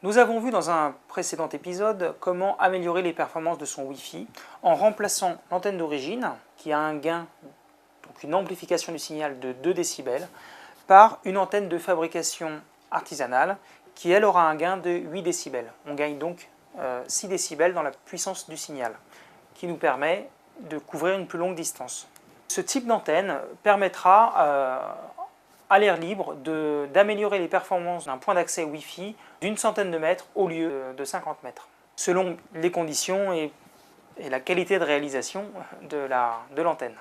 Nous avons vu dans un précédent épisode comment améliorer les performances de son Wi-Fi en remplaçant l'antenne d'origine, qui a un gain, donc une amplification du signal de 2 décibels, par une antenne de fabrication artisanale qui elle aura un gain de 8 décibels. On gagne donc 6 décibels dans la puissance du signal, qui nous permet de couvrir une plus longue distance. Ce type d'antenne permettra à l'air libre d'améliorer les performances d'un point d'accès Wi-Fi d'une centaine de mètres au lieu de 50 mètres, selon les conditions et la qualité de réalisation de l'antenne.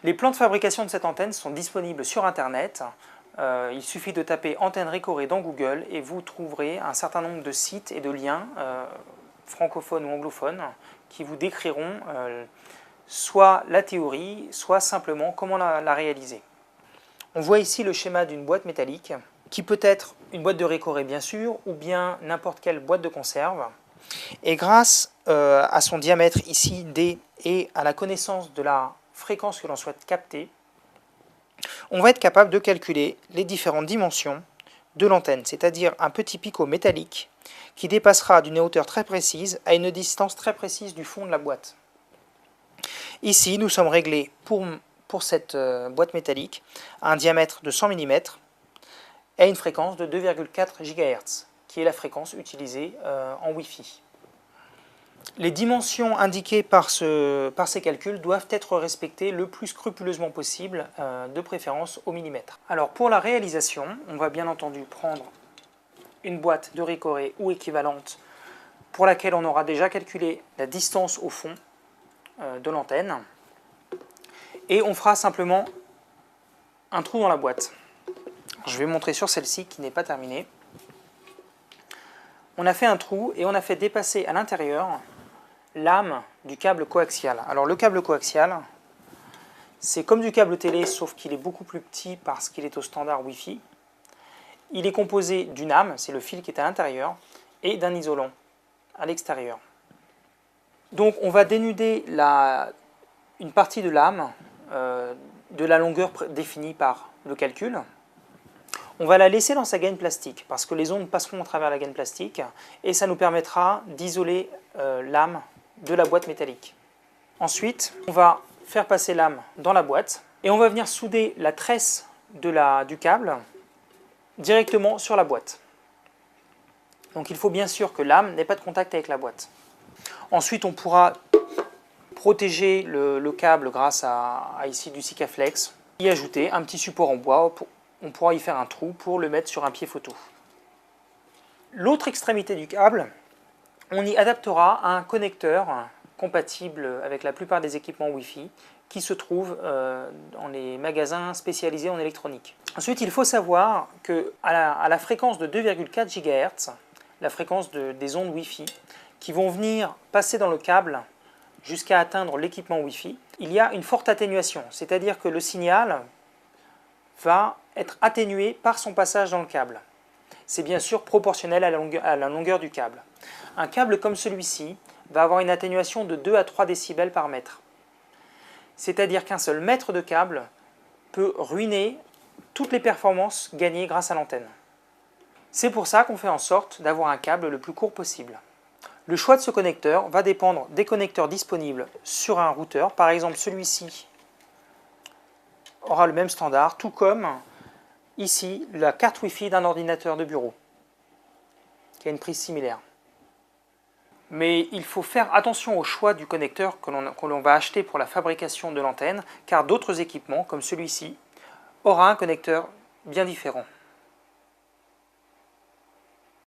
Les plans de fabrication de cette antenne sont disponibles sur Internet. Il suffit de taper antenne Récoré dans Google et vous trouverez un certain nombre de sites et de liens francophones ou anglophones qui vous décriront soit la théorie, soit simplement comment la réaliser. On voit ici le schéma d'une boîte métallique, qui peut être une boîte de Récoré bien sûr, ou bien n'importe quelle boîte de conserve. Et grâce à son diamètre ici D et à la connaissance de la fréquence que l'on souhaite capter, on va être capable de calculer les différentes dimensions de l'antenne, c'est-à-dire un petit picot métallique qui dépassera d'une hauteur très précise à une distance très précise du fond de la boîte. Ici, nous sommes réglés pour cette boîte métallique à un diamètre de 100 mm et une fréquence de 2,4 GHz, qui est la fréquence utilisée en Wi-Fi. Les dimensions indiquées par ces calculs doivent être respectées le plus scrupuleusement possible, de préférence au millimètre. Alors pour la réalisation, on va bien entendu prendre une boîte de Récoré ou équivalente pour laquelle on aura déjà calculé la distance au fond de l'antenne. Et on fera simplement un trou dans la boîte. Je vais montrer sur celle-ci qui n'est pas terminée. On a fait un trou et on a fait dépasser à l'intérieur l'âme du câble coaxial. Alors le câble coaxial, c'est comme du câble télé, sauf qu'il est beaucoup plus petit parce qu'il est au standard Wi-Fi. Il est composé d'une âme, c'est le fil qui est à l'intérieur, et d'un isolant à l'extérieur. Donc on va dénuder une partie de l'âme de la longueur définie par le calcul. On va la laisser dans sa gaine plastique parce que les ondes passeront à travers la gaine plastique et ça nous permettra d'isoler l'âme de la boîte métallique. Ensuite, on va faire passer l'âme dans la boîte et on va venir souder la tresse du câble directement sur la boîte. Donc il faut bien sûr que l'âme n'ait pas de contact avec la boîte. Ensuite, on pourra protéger le câble grâce à ici du Sikaflex, y ajouter un petit support en bois, on pourra y faire un trou pour le mettre sur un pied photo. L'autre extrémité du câble, on y adaptera un connecteur compatible avec la plupart des équipements Wi-Fi qui se trouvent dans les magasins spécialisés en électronique. Ensuite, il faut savoir qu'à la fréquence de 2,4 GHz, la fréquence des ondes Wi-Fi, qui vont venir passer dans le câble jusqu'à atteindre l'équipement Wi-Fi, il y a une forte atténuation, c'est-à-dire que le signal va être atténué par son passage dans le câble. C'est bien sûr proportionnel à la longueur du câble. Un câble comme celui-ci va avoir une atténuation de 2 à 3 décibels par mètre. C'est-à-dire qu'un seul mètre de câble peut ruiner toutes les performances gagnées grâce à l'antenne. C'est pour ça qu'on fait en sorte d'avoir un câble le plus court possible. Le choix de ce connecteur va dépendre des connecteurs disponibles sur un routeur. Par exemple, celui-ci aura le même standard, tout comme ici la carte Wi-Fi d'un ordinateur de bureau, qui a une prise similaire. Mais il faut faire attention au choix du connecteur que l'on va acheter pour la fabrication de l'antenne, car d'autres équipements, comme celui-ci, aura un connecteur bien différent.